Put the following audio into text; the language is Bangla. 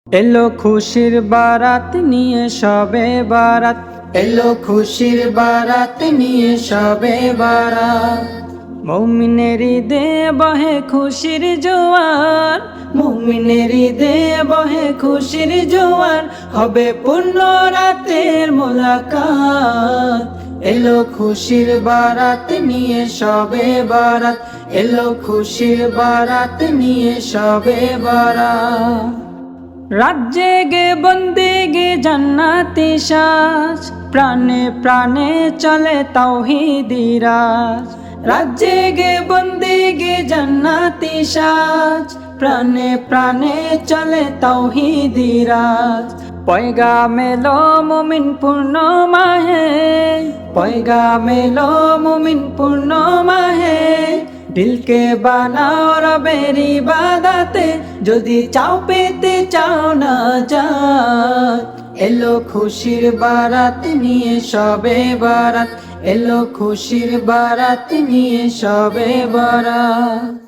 এলো খুশির বারাত নিয়ে সবে বারাত, এলো খুশির বারাত নিয়ে সবে বারাত। মুমিনের ঈদে বহে খুশির জোয়ার, মুমিনের ঈদে বহে খুশির জোয়ার, হবে পূর্ণ রাতের মোলাকাত। এলো খুশির বারাত নিয়ে সবে বারাত, এলো খুশির বারাত নিয়ে সবে বারাত। রাত জেগে বন্দেগে জান্নাতি সাজ, প্রাণে প্রাণে চলে তাওহীদি রাজ। রাত জেগে বন্দেগে জান্নাতি সাজ, প্রাণে প্রাণে চলে তাওহীদি রাজ। পয়গাম এলো মুমিন পূর্ণ মাহে, পয়গাম এলো মুমিন পূর্ণ মাহে। দিলকে বানাও রবের ইবাদতে, যদি চাও পেতে চাও না জাত। এলো খুশির বারাত নিয়ে সবে বারাত, এলো খুশির বারাত নিয়ে সবে বারাত।